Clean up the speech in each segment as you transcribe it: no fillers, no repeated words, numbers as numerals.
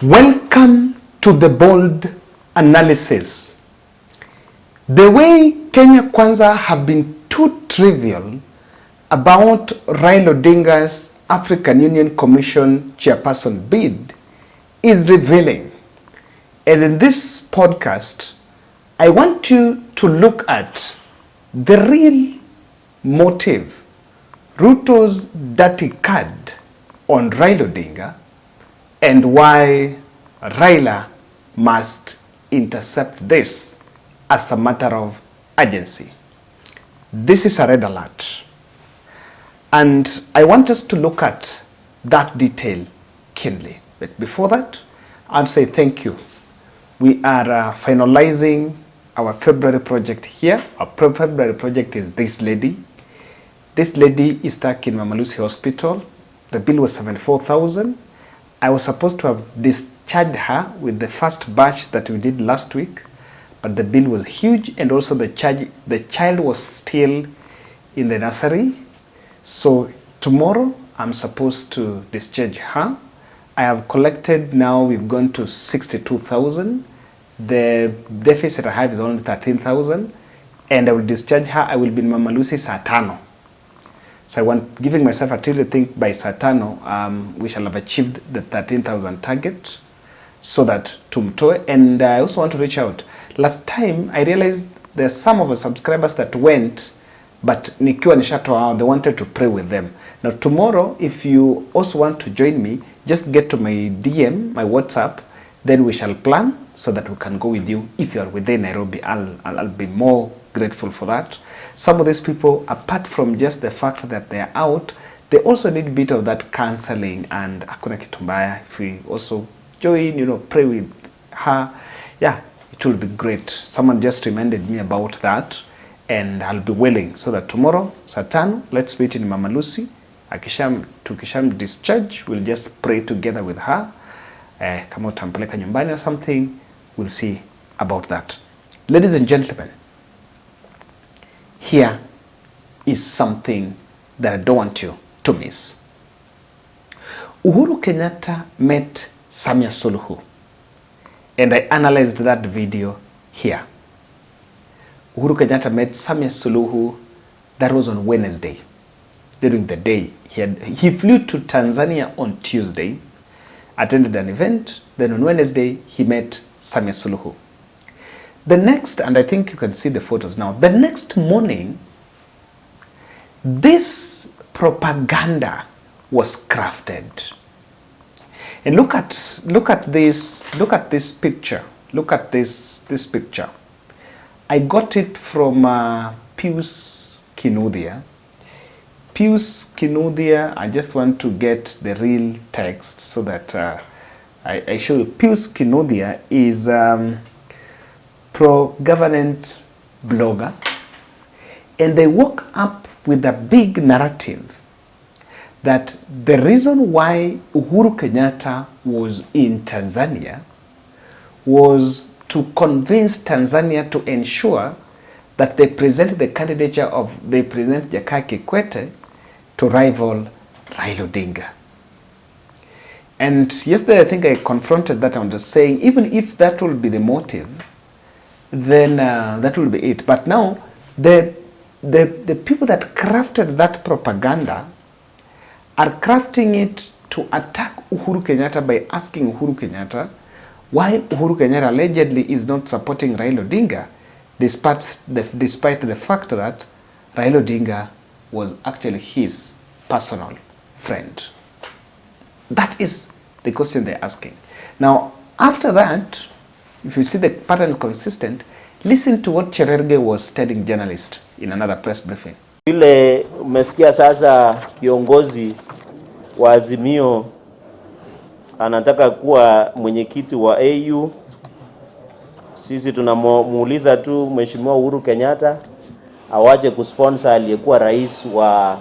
Welcome to the bold analysis. The way Kenya Kwanza have been too trivial about Raila Odinga's African Union Commission chairperson bid is revealing. And in this podcast, I want you to look at the real motive, Ruto's dirty card on Raila Odinga, and why Raila must intercept this as a matter of urgency. This is a red alert. And I want us to look at that detail keenly. But before that, I'll say thank you. We are finalizing our February project here. Our February project is this lady. This lady is stuck in Mama Lucy Hospital. The bill was 74,000. I was supposed to have discharged her with the first batch that we did last week, but the bill was huge, and also the child was still in the nursery. So tomorrow I'm supposed to discharge her. I have collected now, we've gone to 62,000. The deficit I have is only 13,000, and I will discharge her. I will be in Mama Lucy saa tano. So I want, giving myself a till, I think by saa tano, we shall have achieved the 13,000 target, so that tumtoe. And I also want to reach out. Last time I realized there's some of the subscribers that went, but nikiwa nishatoa, they wanted to pray with them. Now tomorrow, if you also want to join me, just get to my DM, my WhatsApp, then we shall plan so that we can go with you. If you are within Nairobi, I'll be more grateful for that. Some of these people, apart from just the fact that they're out, they also need a bit of that counseling, and hakuna kitu mbaya if we also join, pray with her. Yeah, it will be great. Someone just reminded me about that, and I'll be willing, so that tomorrow saa tano, let's meet in Mama Lucy. Tukisham discharge, we'll just pray together with her. Kama utampeleka nyumbani or something, we'll see about that. Ladies and gentlemen, here is something that I don't want you to miss. Uhuru Kenyatta met Samia Suluhu, and I analyzed that video here. Uhuru Kenyatta met Samia Suluhu, that was on Wednesday. During the day, he flew to Tanzania on Tuesday, attended an event, then on Wednesday, he met Samia Suluhu. The next, and I think you can see the photos now, the next morning, this propaganda was crafted. And look at this picture. Look at this picture. I got it from Pius Kinuthia. Pius Kinuthia, I just want to get the real text so that I show you. Pius Kinuthia is pro-governance blogger, and they woke up with a big narrative that the reason why Uhuru Kenyatta was in Tanzania was to convince Tanzania to ensure that they present the candidature of President Jakaya Kikwete to rival Raila Odinga. And yesterday I think I confronted that. I'm just saying, even if that will be the motive, then that will be it. But now the people that crafted that propaganda are crafting it to attack Uhuru Kenyatta by asking Uhuru Kenyatta why Uhuru Kenyatta allegedly is not supporting Raila Odinga, despite the fact that Raila Odinga was actually his personal friend. That is the question they're asking. Now, after that, if you see the pattern is consistent, listen to what Chererge was telling journalists in another press briefing. Ile umesikia sasa kiongozi wa Azimio anataka kuwa mwenyekiti wa AU. Sisi tunamuuliza tu Mheshimiwa Uhuru Kenyatta awache kusponsor aliyekuwa rais wa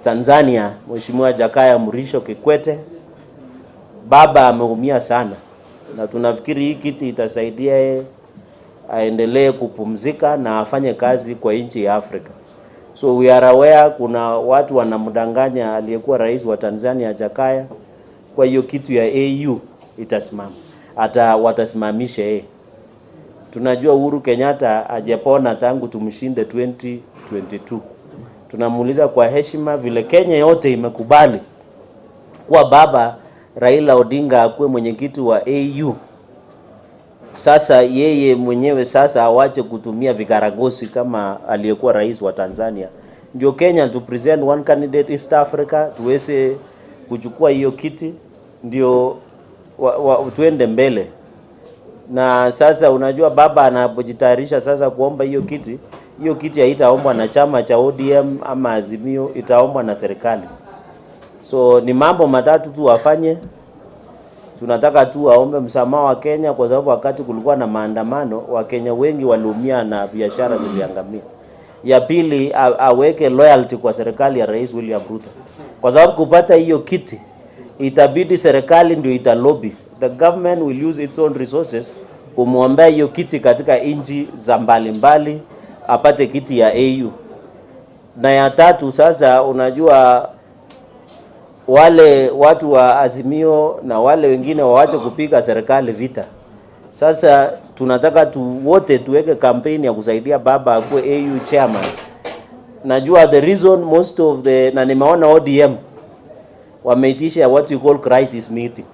Tanzania Mheshimiwa Jakaya Mrisho Kikwete. Baba ameumia sana, na tunafikiri hii kiti itasaidia aendelee kupumzika na afanye kazi kwa nchi ya Afrika. So we are aware kuna watu wanamdanganya aliyekuwa rais wa Tanzania Jakaya kwa hiyo kitu ya AU. itasimama, hata watasimamisha yeye. Tunajua Uhuru Kenyatta hajapona tangu tumshinde 2022. Tunamuuliza kwa heshima, vile Kenya yote imekubali kuwa baba Raila Odinga akuwe mwenyekiti wa AU, sasa yeye mwenyewe sasa awache kutumia vigaragosi kama aliyekuwa rais wa Tanzania. Ndio Kenya to present one candidate East Africa, tuweze kuchukua hiyo kiti, ndio tuende mbele. Na sasa unajua baba anapojitayarisha sasa kuomba hiyo kiti haitaombwa na chama cha ODM ama Azimio, itaombwa na serikali. So ni mambo matatu tu wafanye. Tunataka tu waombe msamaha wa Kenya, kwa sababu wakati kulikuwa na maandamano Wakenya wengi waliumia na biashara ziliangamia. Ya pili, aweke loyalty kwa serikali ya Rais William Ruto, kwa sababu kupata hiyo kiti itabidi serikali ndio italobby. The government will use its own resources kumwombea hiyo kiti katika nchi za mbalimbali apate kiti ya AU. Na ya tatu sasa, unajua wale watu wa Azimio na wale wengine waache kupiga serikali vita. Sasa tunataka wote tuweke kampeni ya kusaidia baba akuwe AU chairman. Najua the reason most of na nimeona ODM wameitisha what we call crisis meeting,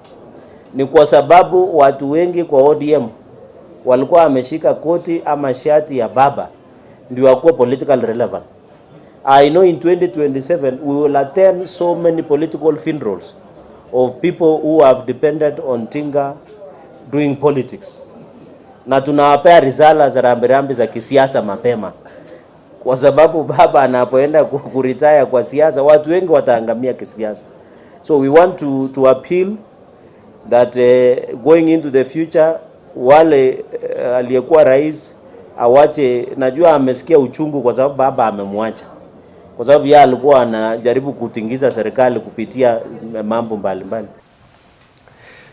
ni kwa sababu watu wengi kwa ODM walikuwa wameshika koti ama shati ya baba ndio wakuwa political relevant. I know in 2027 we will attend so many political funerals of people who have depended on Tinga doing politics. Na tunawapea risala za rambirambi za kisiasa mapema, kwa sababu baba anapoenda kuretire kwa siasa watu wengi wataangamia kisiasa. So we want to appeal that going into the future wale aliyekuwa rais awache. Najua amesikia uchungu kwa sababu baba amemwacha, kwa sababu yeye alikuwa anajaribu kutingiza serikali kupitia mambo mbalimbali.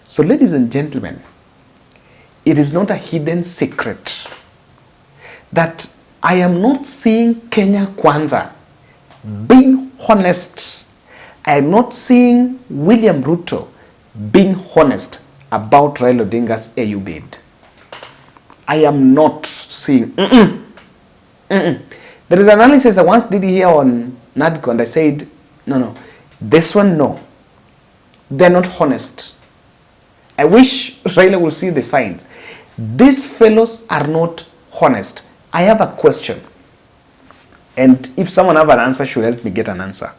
So ladies and gentlemen, it is not a hidden secret that I am not seeing Kenya Kwanza being honest. I am not seeing William Ruto being honest about Raila Odinga's AU bid. I am not seeing. There is an analysis I once did here on NADCO, and I said, no, this one, no. They're not honest. I wish Raila will see the signs. These fellows are not honest. I have a question, and if someone have an answer, should help me get an answer.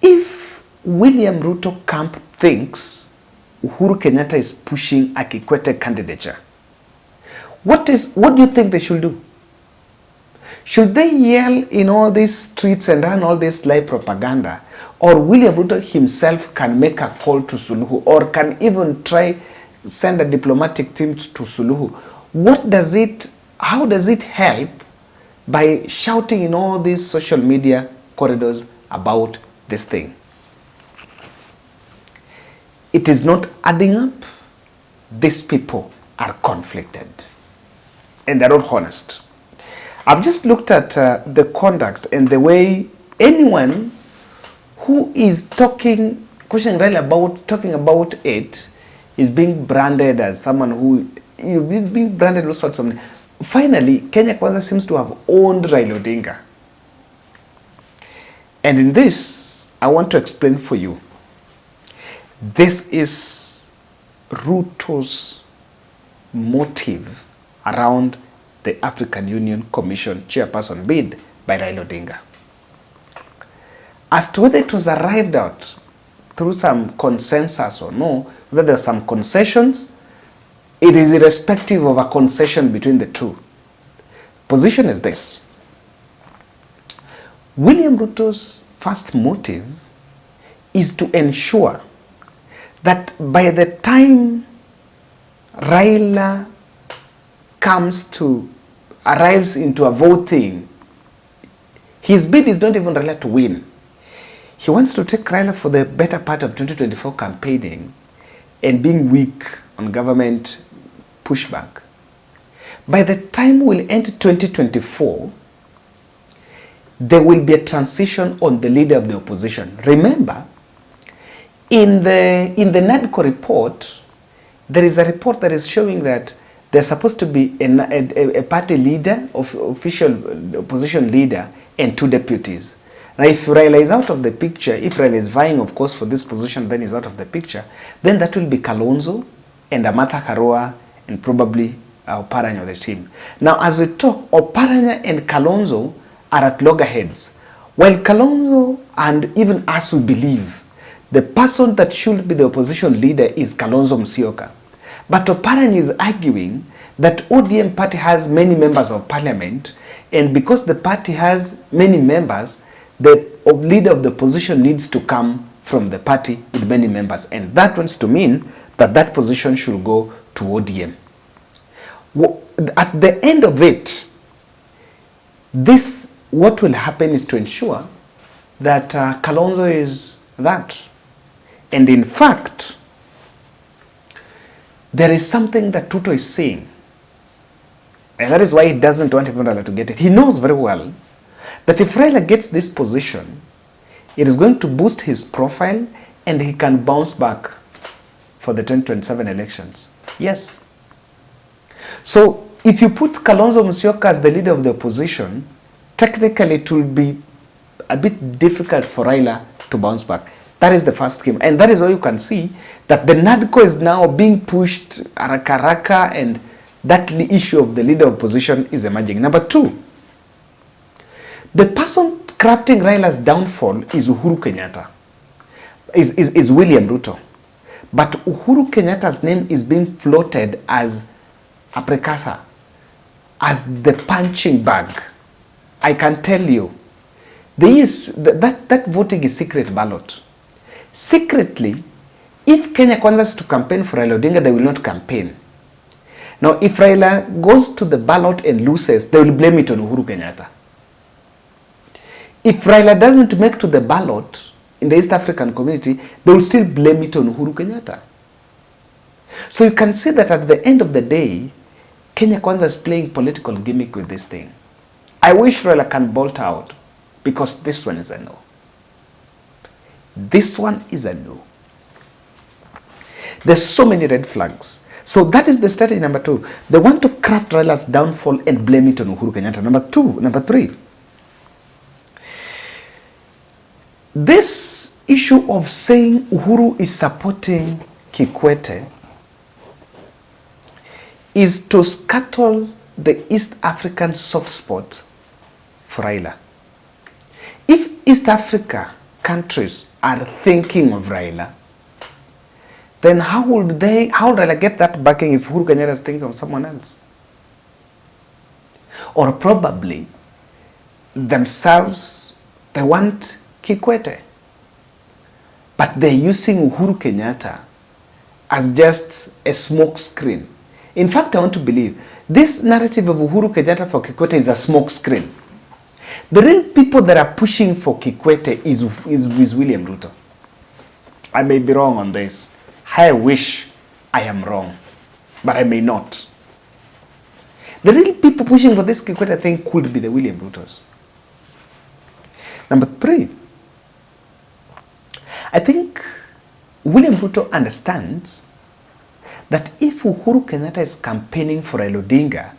If William Ruto camp thinks Uhuru Kenyatta is pushing a Kikwete candidature, what do you think they should do? Should they yell in all these streets and run all this live propaganda, or William Ruto himself can make a call to Suluhu, or can even try send a diplomatic team to Suluhu? How does it help by shouting in all these social media corridors about this thing? It is not adding up. These people are conflicted and they're not honest. I've just looked at the conduct and the way anyone who is talking about it is being branded as someone who being branded all sorts of. Finally, Kenya Kwanza seems to have owned Raila Odinga. And in this, I want to explain for you. This is Ruto's motive around the African Union Commission chairperson bid by Raila Odinga. As to whether it was arrived at through some consensus or no, whether there are some concessions, it is irrespective of a concession between the two. Position is this. William Ruto's first motive is to ensure that by the time Raila arrives into a voting, his bid is not even Raila to win. He wants to take Raila for the better part of 2024 campaigning and being weak on government pushback. By the time we'll enter 2024, there will be a transition on the leader of the opposition. Remember, In the NADCO report, there is a report that is showing that there's supposed to be a party leader, official opposition leader, and 2 deputies. Now, if Raila is out of the picture, if Raila is vying, of course, for this position, then he's out of the picture, then that will be Kalonzo and Amartha Karua and probably Oparanya of the team. Now, as we talk, Oparanya and Kalonzo are at loggerheads. While Kalonzo and even us, we believe the person that should be the opposition leader is Kalonzo Musyoka. But Oparanya is arguing that ODM party has many members of parliament, and because the party has many members, the leader of the opposition needs to come from the party with many members. And that wants to mean that that position should go to ODM. At the end of it, what will happen is to ensure that Kalonzo is that. And in fact, there is something that Ruto is saying. And that is why he doesn't want even Raila to get it. He knows very well that if Raila gets this position, it is going to boost his profile and he can bounce back for the 2027 elections. Yes. So if you put Kalonzo Musyoka as the leader of the opposition, technically it will be a bit difficult for Raila to bounce back. That is the first scheme. And that is why you can see that the NADCO is now being pushed haraka, and that issue of the leader of opposition is emerging. Number 2, the person crafting Raila's downfall is Uhuru Kenyatta, is William Ruto. But Uhuru Kenyatta's name is being floated as a precursor, as the punching bag. I can tell you, that voting is secret ballot. Secretly, if Kenya Kwanza is to campaign for Raila Odinga, they will not campaign. Now, if Raila goes to the ballot and loses, they will blame it on Uhuru Kenyatta. If Raila doesn't make to the ballot in the East African community, they will still blame it on Uhuru Kenyatta. So you can see that at the end of the day, Kenya Kwanza is playing political gimmick with this thing. I wish Raila can bolt out, because this one is a no. This one is a no. There's so many red flags. So that is the strategy number 2. They want to craft Raila's downfall and blame it on Uhuru Kenyatta. Number 3. This issue of saying Uhuru is supporting Kikwete is to scuttle the East African soft spot for Raila. If East Africa countries are thinking of Raila, then how would Raila get that backing if Uhuru Kenyatta is thinking of someone else? Or probably themselves, they want Kikwete, but they're using Uhuru Kenyatta as just a smoke screen. In fact, I want to believe this narrative of Uhuru Kenyatta for Kikwete is a smoke screen. The real people that are pushing for Kikwete is William Ruto. I may be wrong on this. I wish I am wrong, but I may not. The real people pushing for this Kikwete thing could be the William Rutos. Number 3, I think William Ruto understands that if Uhuru Kenyatta is campaigning for Raila Odinga,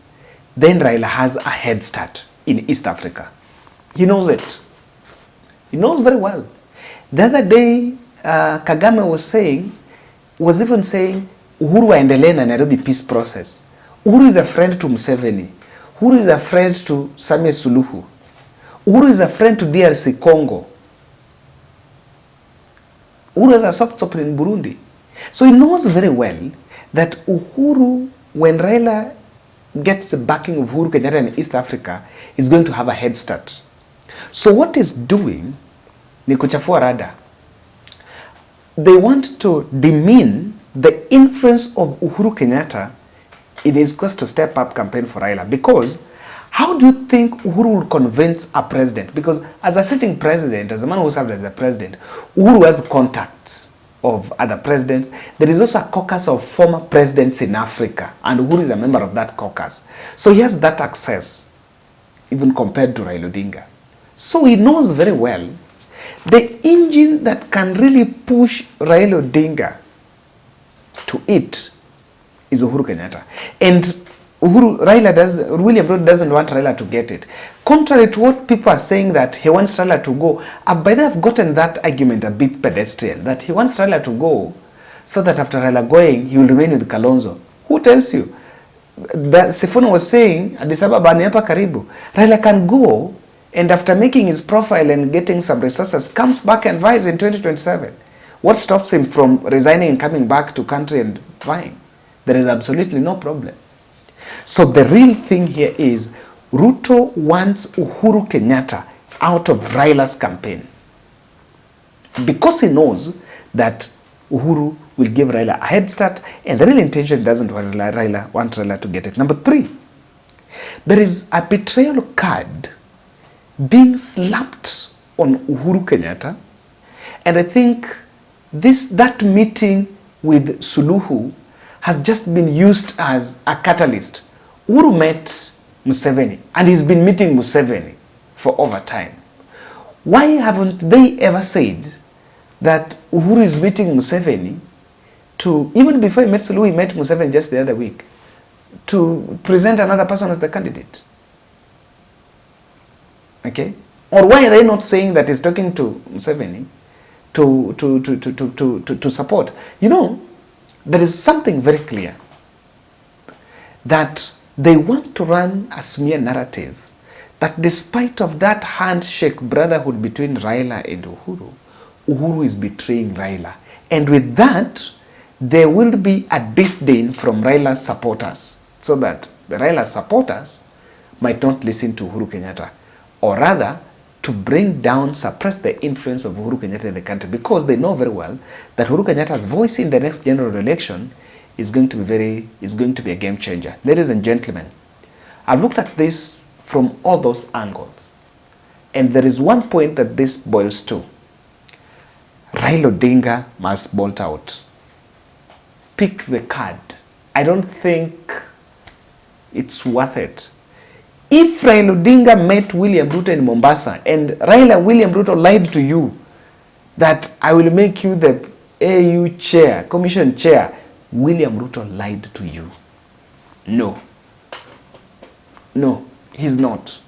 then Raila has a head start in East Africa. He knows it. He knows very well. The other day, Kagame was even saying, Uhuru waendelee na Nairobi peace process. Uhuru is a friend to Museveni. Uhuru is a friend to Samia Suluhu. Uhuru is a friend to DRC Congo. Uhuru is a soft stop in Burundi. So he knows very well that Uhuru, when Raila gets the backing of Uhuru Kenyatta in East Africa, is going to have a head start. So what he's doing ni kuchafua rada. They want to demean the influence of Uhuru Kenyatta in his quest to step up campaign for Raila. Because how do you think Uhuru will convince a president? Because as a sitting president, as a man who served as a president, Uhuru has contacts of other presidents. There is also a caucus of former presidents in Africa, and Uhuru is a member of that caucus. So he has that access, even compared to Raila Odinga. So he knows very well The engine that can really push Raila Odinga to it is Uhuru Kenyatta. And William Ruto doesn't want Raila to get it. Contrary to what people are saying that he wants Raila to go, by then I've gotten that argument a bit pedestrian, that he wants Raila to go so that after Raila going, he will remain with Kalonzo. Who tells you? That Sifuna was saying, Addis Ababa ni hapa karibu. Raila can go, and after making his profile and getting some resources, comes back and vies in 2027. What stops him from resigning and coming back to country and vying? There is absolutely no problem. So the real thing here is Ruto wants Uhuru Kenyatta out of Raila's campaign because he knows that Uhuru will give Raila a head start, and the real intention doesn't want Raila to get it. Number 3, there is a betrayal card being slapped on Uhuru Kenyatta, and I think that meeting with Suluhu has just been used as a catalyst. Uhuru met Museveni, and he's been meeting Museveni for over time. Why haven't they ever said that Uhuru is meeting Museveni to, even before he met Suluhu, he met Museveni just the other week, to present another person as the candidate? Okay? Or why are they not saying that he's talking to Museveni to support? You know, there is something very clear, that they want to run a smear narrative that despite of that handshake brotherhood between Raila and Uhuru, Uhuru is betraying Raila. And with that, there will be a disdain from Raila's supporters, so that the Raila supporters might not listen to Uhuru Kenyatta, or rather to bring down, suppress the influence of Uhuru Kenyatta in the country, because they know very well that Uhuru Kenyatta's voice in the next general election is going to be a game changer. Ladies and gentlemen, I've looked at this from all those angles, and there is one point that this boils to. Raila Odinga must bolt out. Pick the card. I don't think it's worth it. If Raila Odinga met William Ruto in Mombasa, and William Ruto lied to you that I will make you the AU chair, commission chair, William Ruto lied to you. No, he's not.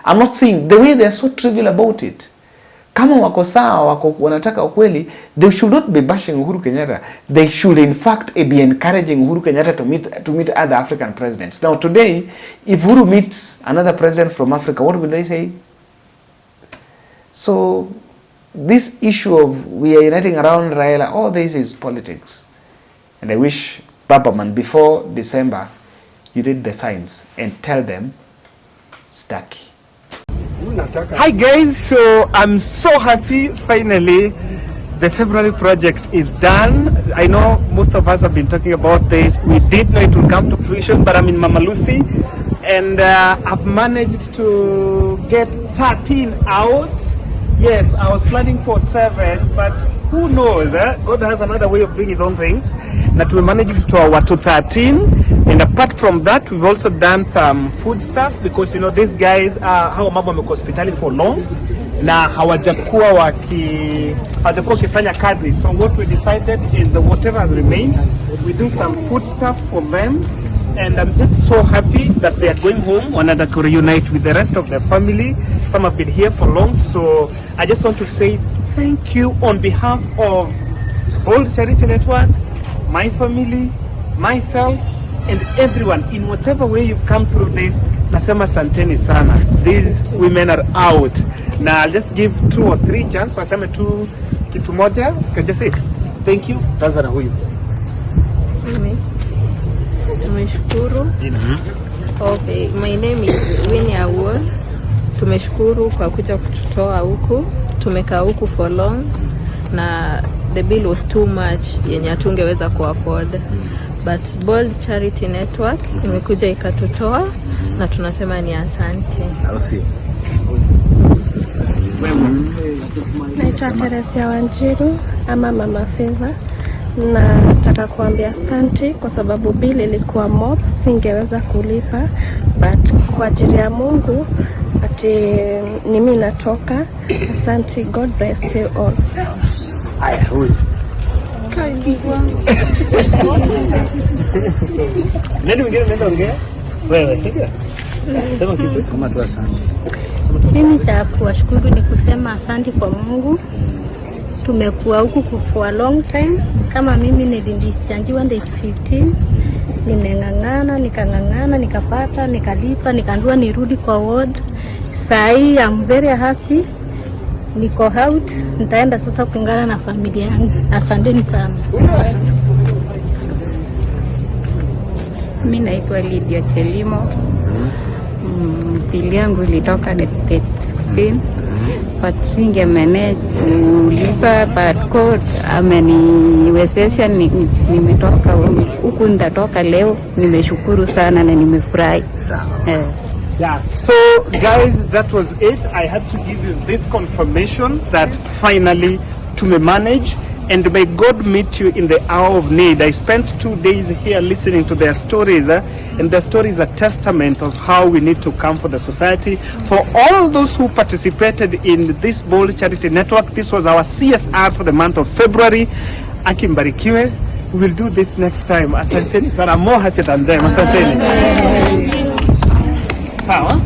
I'm not saying the way they're so trivial about it. Kama wako sawa, wanataka ukweli, they should not be bashing Uhuru Kenyatta. They should in fact be encouraging Uhuru Kenyatta to meet other African presidents. Now today, if Uhuru meets another president from Africa, what will they say? So this issue of we are uniting around Raila, all this is politics. And I wish Babaman, before December, you read the signs and tell them, Stucky. Hi guys, so I'm so happy finally the February project is done. I know most of us have been talking about this. We did know it will come to fruition, but I'm in Mama Lucy and I've managed to get 13 out. Yes, I was planning for 7, but who knows, God has another way of doing his own things. That we managed to our to 13. And apart from that, we've also done some food stuff because you know these guys hawa mambo wamekuwa hospitali for long na hawajakuwa wakifanya kazi. So what we decided is whatever has remained, we do some food stuff for them. And I'm just so happy that they are going home, wanted to reunite with the rest of their family. Some have been here for long, so I just want to say thank you on behalf of Bold Charity Network, my family, myself, and everyone. In whatever way you've come through this, nasema santeni sana. These women are out. Now I'll just give 2 or 3 chance. Waseme tu kitu moja. You can just say thank you. Tanzania huyu. Tumeshukuru. Okay, my name is Oduor. Tumeshukuru kwa kuja kututoa huku. Tumekaa huku for long na the bill was too much yenye hatungeweza kuafford. But Bold Charity Network imekuja ikatutoa na tunasema ni asante. Naitwa Teresia Wanjiru ama Mama Favor. Na nataka kuambia asante kwa sababu bili ilikuwa mob, singeweza kulipa, but kwa ajili ya Mungu ati mimi natoka. Asante, God bless you all. Haya, huyu nani mwingine anaweza ongea? Wewe sio? Sema kitu. Sema tu asante. Mimi cha kuwashukuru ni kusema asante kwa Mungu. Tumekuwa huku for a long time. Kama mimi nilidischargiwa on date 15, nikang'ang'ana, nikapata, nikalipa, nikaambiwa nirudi kwa ward. Saa hii I'm very happy. Niko out, nitaenda sasa kuungana na familia yangu. Asanteni sana. Mimi naitwa Lydia Chelimo. Pili yangu ilitoka date 16. But singe manage kulipa, but court ameniwezesha nimetoka huku, nitatoka leo. Nimeshukuru sana na nimefurahi. Yeah, so guys, that was it. I had to give you this confirmation that finally to manage, and may God meet you in the hour of need. I spent 2 days here listening to their stories, and their stories are a testament of how we need to come for the society. For all those who participated in this Bold Charity Network, this was our CSR for the month of February. Akimbarikiwe. We will do this next time. Asanteni sana. I'm more happy than them. Asanteni. Sawa.